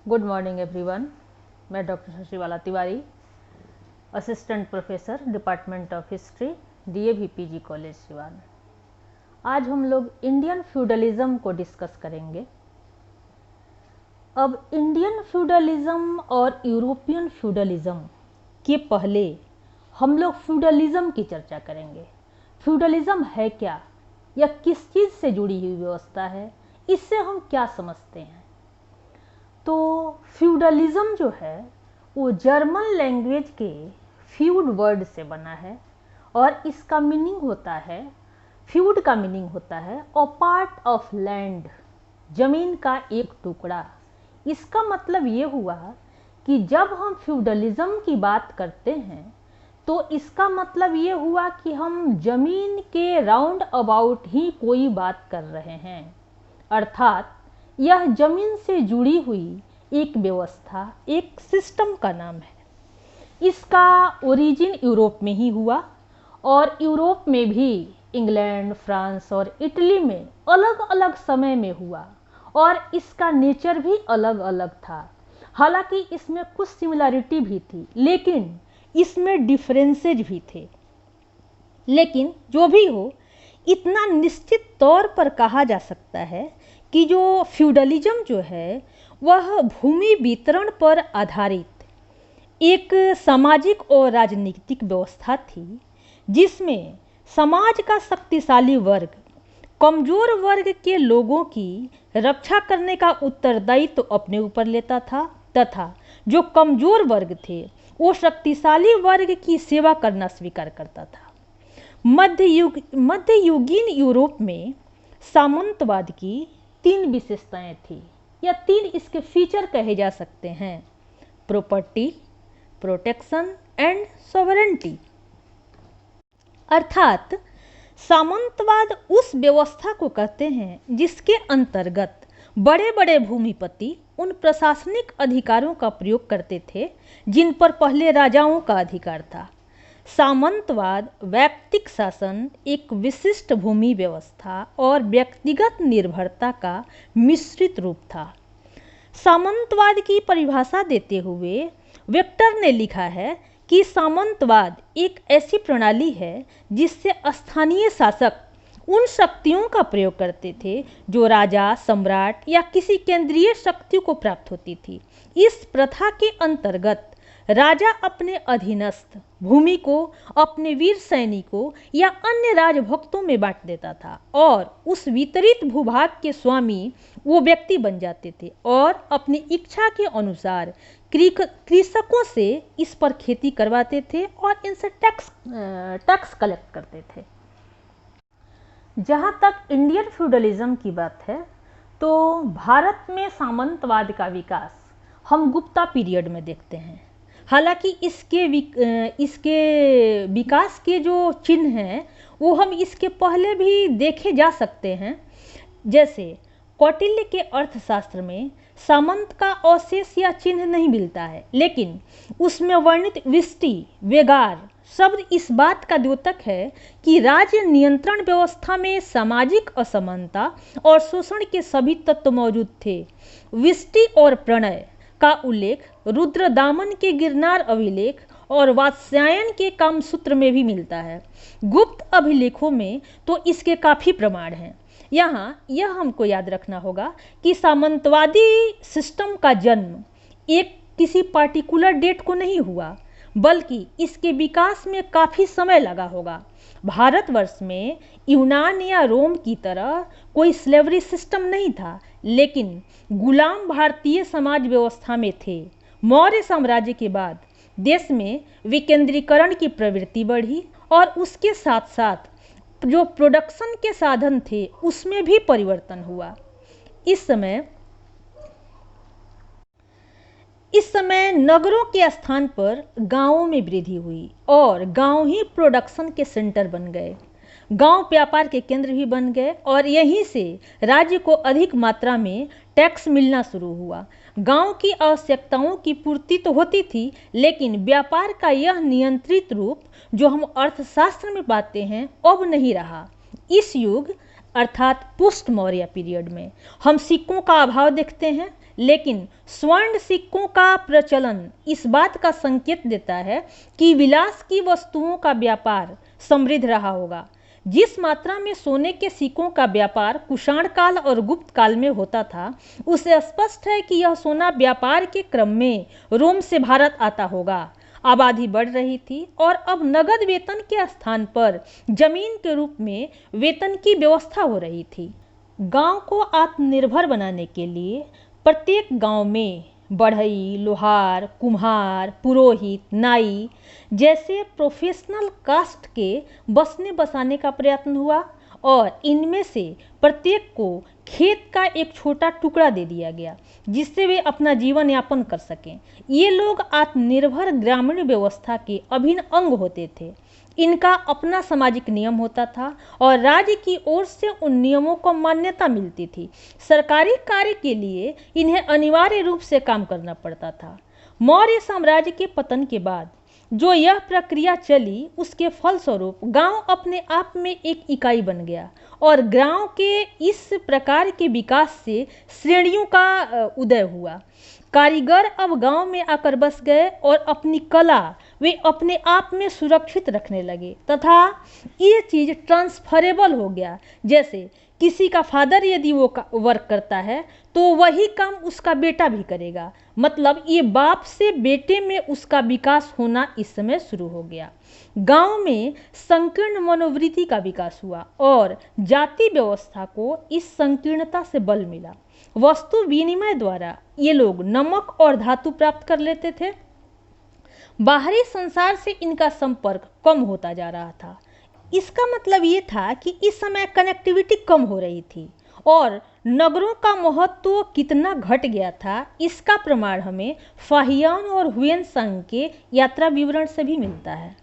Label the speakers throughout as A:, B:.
A: Good morning everyone. मैं doctor Shashibala Tiwari, assistant professor department of history, DAV PG college Siwan. आज हम लोग इंडियन फ्यूडलिज्म को डिस्कस करेंगे। अब इंडियन फ्यूडलिज्म और यूरोपियन फ्यूडलिज्म के पहले हम लोग फ्यूडलिज्म की चर्चा करेंगे। फ्यूडलिज्म है क्या, या किस चीज़ से जुड़ी हुई व्यवस्था है, इससे हम क्या समझते हैं। तो फ्यूडलिज्म जो है वो जर्मन लैंग्वेज के फ्यूड वर्ड से बना है और इसका मीनिंग होता है, फ्यूड का मीनिंग होता है अ पार्ट ऑफ लैंड, जमीन का एक टुकड़ा। इसका मतलब ये हुआ कि जब हम फ्यूडलिज्म की बात करते हैं तो इसका मतलब ये हुआ कि हम जमीन के राउंड अबाउट ही कोई बात कर रहे हैं, अर्थात यह जमीन से जुड़ी हुई एक व्यवस्था, एक सिस्टम का नाम है। इसका ओरिजिन यूरोप में ही हुआ और यूरोप में भी इंग्लैंड, फ्रांस और इटली में अलग अलग समय में हुआ और इसका नेचर भी अलग अलग था। हालांकि इसमें कुछ सिमिलरिटी भी थी लेकिन इसमें डिफरेंसेज भी थे। लेकिन जो भी हो, इतना निश्चित तौर पर कहा जा सकता है कि जो फ्यूडलिज्म जो है वह भूमि वितरण पर आधारित एक सामाजिक और राजनीतिक व्यवस्था थी, जिसमें समाज का शक्तिशाली वर्ग कमजोर वर्ग के लोगों की रक्षा करने का उत्तरदायित्व तो अपने ऊपर लेता था तथा जो कमजोर वर्ग थे वो शक्तिशाली वर्ग की सेवा करना स्वीकार करता था। मध्ययुगीन यूरोप में सामंतवाद की तीन विशेषताएं थी, या तीन इसके फीचर कहे जा सकते हैं: प्रॉपर्टी, प्रोटेक्शन एंड सॉवरेंटी। अर्थात सामंतवाद उस व्यवस्था को कहते हैं जिसके अंतर्गत बड़े बड़े भूमिपति उन प्रशासनिक अधिकारों का प्रयोग करते थे जिन पर पहले राजाओं का अधिकार था। सामंतवाद व्यक्तिक शासन, एक विशिष्ट भूमि व्यवस्था और व्यक्तिगत निर्भरता का मिश्रित रूप था। सामंतवाद की परिभाषा देते हुए वेक्टर ने लिखा है कि सामंतवाद एक ऐसी प्रणाली है जिससे स्थानीय शासक उन शक्तियों का प्रयोग करते थे जो राजा, सम्राट या किसी केंद्रीय शक्ति को प्राप्त होती थी। इस प्रथा के अंतर्गत राजा अपने अधीनस्थ भूमि को अपने वीर सैनिकों या अन्य राजभक्तों में बांट देता था और उस वितरित भूभाग के स्वामी वो व्यक्ति बन जाते थे और अपनी इच्छा के अनुसार कृषकों से इस पर खेती करवाते थे और इनसे टैक्स कलेक्ट करते थे। जहाँ तक इंडियन फ्यूडलिज्म की बात है तो भारत में सामंतवाद का विकास हम गुप्ता पीरियड में देखते हैं। हालांकि इसके विकास के जो चिन्ह हैं वो हम इसके पहले भी देखे जा सकते हैं। जैसे कौटिल्य के अर्थशास्त्र में सामंत का अवशेष या चिन्ह नहीं मिलता है, लेकिन उसमें वर्णित विष्टि, वेगार शब्द इस बात का द्योतक है कि राज्य नियंत्रण व्यवस्था में सामाजिक असमानता और शोषण के सभी तत्व मौजूद थे। विष्टि और प्रणय का उल्लेख रुद्रदामन के गिरनार अभिलेख और वात्स्यायन के कामसूत्र में भी मिलता है। गुप्त अभिलेखों में तो इसके काफ़ी प्रमाण हैं। यहाँ यह हमको याद रखना होगा कि सामंतवादी सिस्टम का जन्म एक किसी पार्टिकुलर डेट को नहीं हुआ, बल्कि इसके विकास में काफ़ी समय लगा होगा। भारतवर्ष में यूनान या रोम की तरह कोई स्लेवरी सिस्टम नहीं था, लेकिन गुलाम भारतीय समाज व्यवस्था में थे। मौर्य साम्राज्य के बाद देश में विकेंद्रीकरण की प्रवृत्ति बढ़ी और उसके साथ साथ जो प्रोडक्शन के साधन थे उसमें भी परिवर्तन हुआ। इस समय नगरों के स्थान पर गांवों में वृद्धि हुई और गांव ही प्रोडक्शन के सेंटर बन गए। गांव व्यापार के केंद्र भी बन गए और यहीं से राज्य को अधिक मात्रा में टैक्स मिलना शुरू हुआ। गांव की आवश्यकताओं की पूर्ति तो होती थी, लेकिन व्यापार का यह नियंत्रित रूप जो हम अर्थशास्त्र में पाते हैं अब नहीं रहा। इस युग अर्थात पोस्ट मौर्य पीरियड में हम सिक्कों का अभाव देखते हैं, लेकिन स्वर्ण सिक्कों का प्रचलन इस बात का संकेत देता है कि विलास की वस्तुओं का व्यापार समृद्ध रहा होगा। जिस मात्रा में सोने के सिक्कों का व्यापार कुषाण काल और गुप्त काल में होता था, उससे स्पष्ट है कि यह सोना व्यापार के क्रम में रोम से भारत आता होगा। आबादी बढ़ रही थी और अब नगद वेतन के स्थान पर जमीन के रूप में वेतन की व्यवस्था हो रही थी। गांव को आत्मनिर्भर बनाने के लिए प्रत्येक गांव में बढ़ई, लोहार, कुम्हार, पुरोहित, नाई जैसे प्रोफेशनल कास्ट के बसने बसाने का प्रयत्न हुआ और इनमें से प्रत्येक को खेत का एक छोटा टुकड़ा दे दिया गया जिससे वे अपना जीवन यापन कर सकें। ये लोग आत्मनिर्भर ग्रामीण व्यवस्था के अभिन्न अंग होते थे। इनका अपना सामाजिक नियम होता था और राज्य की ओर से उन नियमों को मान्यता मिलती थी। सरकारी कार्य के लिए इन्हें अनिवार्य रूप से काम करना पड़ता था। मौर्य साम्राज्य के पतन के बाद जो यह प्रक्रिया चली, उसके फलस्वरूप गांव अपने आप में एक इकाई बन गया और गांव के इस प्रकार के विकास से श्रेणियों का उदय हुआ। कारीगर अब गांव में आकर बस गए और अपनी कला वे अपने आप में सुरक्षित रखने लगे तथा ये चीज़ ट्रांसफरेबल हो गया। जैसे किसी का फादर यदि वो वर्क करता है तो वही काम उसका बेटा भी करेगा। मतलब ये बाप से बेटे में उसका विकास होना इस समय शुरू हो गया। गांव में संकीर्ण मनोवृत्ति का विकास हुआ और जाति व्यवस्था को इस संकीर्णता से बल मिला। वस्तु विनिमय द्वारा ये लोग नमक और धातु प्राप्त कर लेते थे। बाहरी संसार से इनका संपर्क कम होता जा रहा था। इसका मतलब ये था कि इस समय कनेक्टिविटी कम हो रही थी और नगरों का महत्व कितना घट गया था, इसका प्रमाण हमें फाहियान और हुएनसांग के यात्रा विवरण से भी मिलता है।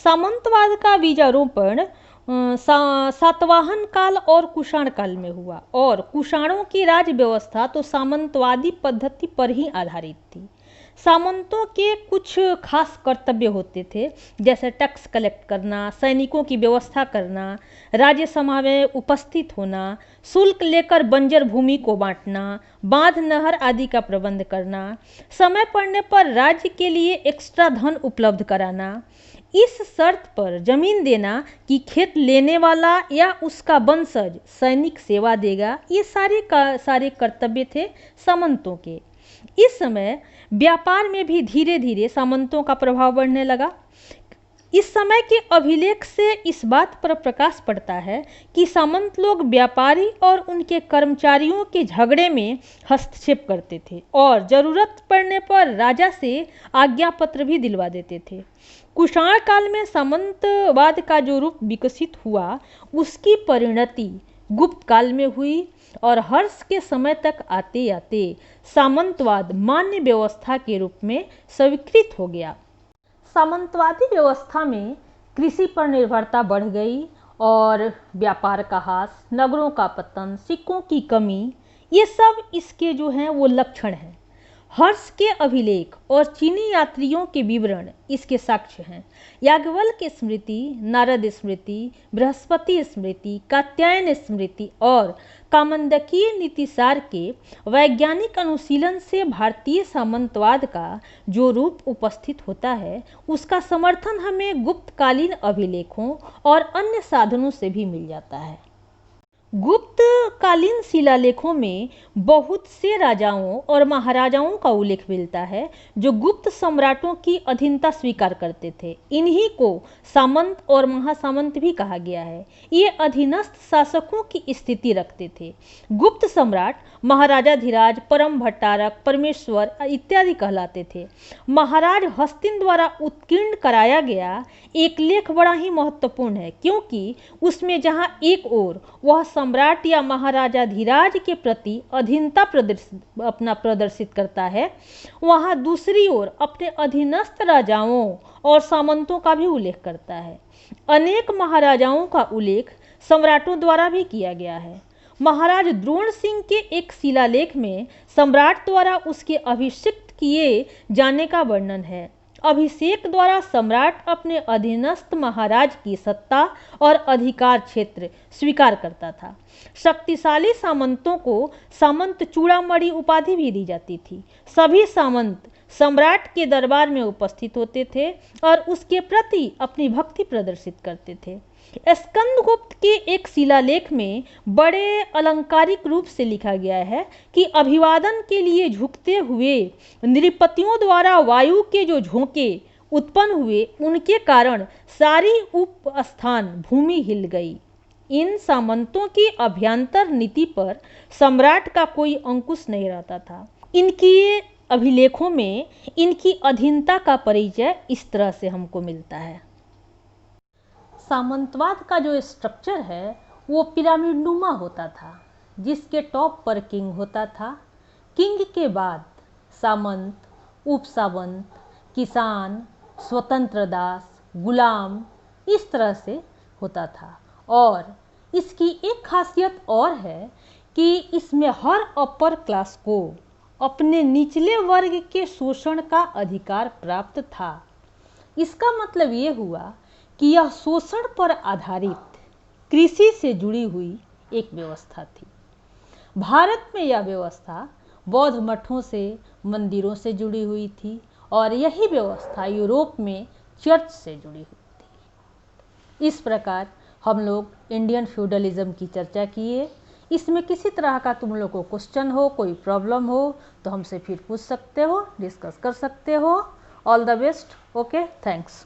A: सामंतवाद का बीजारोपण सातवाहन काल और कुषाण काल में हुआ और कुषाणों की राज्य व्यवस्था तो सामंतवादी पद्धति पर ही आधारित थी। सामंतों के कुछ खास कर्तव्य होते थे, जैसे टैक्स कलेक्ट करना, सैनिकों की व्यवस्था करना, राज्य सभा में उपस्थित होना, शुल्क लेकर बंजर भूमि को बांटना, बांध नहर आदि का प्रबंध करना, समय पड़ने पर राज्य के लिए एक्स्ट्रा धन उपलब्ध कराना, इस शर्त पर जमीन देना कि खेत लेने वाला या उसका वंशज सैनिक सेवा देगा। ये सारे कर्तव्य थे सामंतों के। इस समय व्यापार में भी धीरे धीरे सामंतों का प्रभाव बढ़ने लगा। इस समय के अभिलेख से इस बात पर प्रकाश पड़ता है कि सामंत लोग व्यापारी और उनके कर्मचारियों के झगड़े में हस्तक्षेप करते थे और जरूरत पड़ने पर राजा से आज्ञा पत्र भी दिलवा देते थे। कुषाण काल में सामंतवाद का जो रूप विकसित हुआ, उसकी परिणति गुप्त काल में हुई और हर्ष के समय तक आते आते सामंतवाद मान्य व्यवस्था के रूप में स्वीकृत हो गया। सामंतवादी व्यवस्था में कृषि पर निर्भरता बढ़ गई और व्यापार का ह्रास, नगरों का पतन, सिक्कों की कमी, ये सब इसके जो हैं वो लक्षण हैं। हर्ष के अभिलेख और चीनी यात्रियों के विवरण इसके साक्ष्य हैं। याज्ञवल्क्य स्मृति, नारद स्मृति, बृहस्पति स्मृति, कात्यायन स्मृति और कामंडकीय नीतिसार के वैज्ञानिक अनुशीलन से भारतीय सामंतवाद का जो रूप उपस्थित होता है, उसका समर्थन हमें गुप्तकालीन अभिलेखों और अन्य साधनों से भी मिल जाता है। गुप्तकालीन शिलालेखों में बहुत से राजाओं और महाराजाओं का उल्लेख मिलता है जो गुप्त सम्राटों की अधीनता स्वीकार करते थे। इन्हीं को सामंत और महासामंत भी कहा गया है। ये अधीनस्थ शासकों की स्थिति रखते थे। गुप्त सम्राट महाराजाधिराज, परम भट्टारक, परमेश्वर इत्यादि कहलाते थे। महाराज हस्तिन द्वारा उत्कीर्ण कराया गया एक लेख बड़ा ही महत्वपूर्ण है, क्योंकि उसमें जहाँ एक ओर वह सम्राट या महाराजाधिराज के प्रति अधीनता प्रदर्शित करता है, वहाँ दूसरी ओर अपने अधीनस्थ राजाओं और सामंतों का भी उल्लेख करता है। अनेक महाराजाओं का उल्लेख सम्राटों द्वारा भी किया गया है। महाराज द्रोण सिंह के एक शिलालेख में सम्राट द्वारा उसके अभिषिक्त किए जाने का वर्णन है। अभिषेक द्वारा सम्राट अपने अधीनस्थ महाराज की सत्ता और अधिकार क्षेत्र स्वीकार करता था। शक्तिशाली सामंतों को सामंत चूड़ामणि उपाधि भी दी जाती थी। सभी सामंत सम्राट के दरबार में उपस्थित होते थे और उसके प्रति अपनी भक्ति प्रदर्शित करते थे। स्कंदगुप्त के एक शिलालेख में बड़े अलंकारिक रूप से लिखा गया है कि अभिवादन के लिए झुकते हुए नृपतियों द्वारा वायु के जो झोंके उत्पन्न हुए, उनके कारण सारी उपस्थान भूमि हिल गई। इन सामंतों की अभ्यंतर नीति पर सम्राट का कोई अंकुश नहीं रहता था। इनकी अभिलेखों में इनकी अधीनता का परिचय इस तरह से हमको मिलता है। सामंतवाद का जो स्ट्रक्चर है वो पिरामिडनुमा होता था, जिसके टॉप पर किंग होता था। किंग के बाद सामंत, उपसामंत, किसान, स्वतंत्र दास, गुलाम, इस तरह से होता था। और इसकी एक खासियत और है कि इसमें हर अपर क्लास को अपने निचले वर्ग के शोषण का अधिकार प्राप्त था। इसका मतलब ये हुआ कि यह शोषण पर आधारित कृषि से जुड़ी हुई एक व्यवस्था थी। भारत में यह व्यवस्था बौद्ध मठों से, मंदिरों से जुड़ी हुई थी और यही व्यवस्था यूरोप में चर्च से जुड़ी हुई थी। इस प्रकार हम लोग इंडियन फ्यूडलिज्म की चर्चा किए। इसमें किसी तरह का तुम लोग को क्वेश्चन हो, कोई प्रॉब्लम हो तो हमसे फिर पूछ सकते हो, डिस्कस कर सकते हो। All the best. Okay, thanks.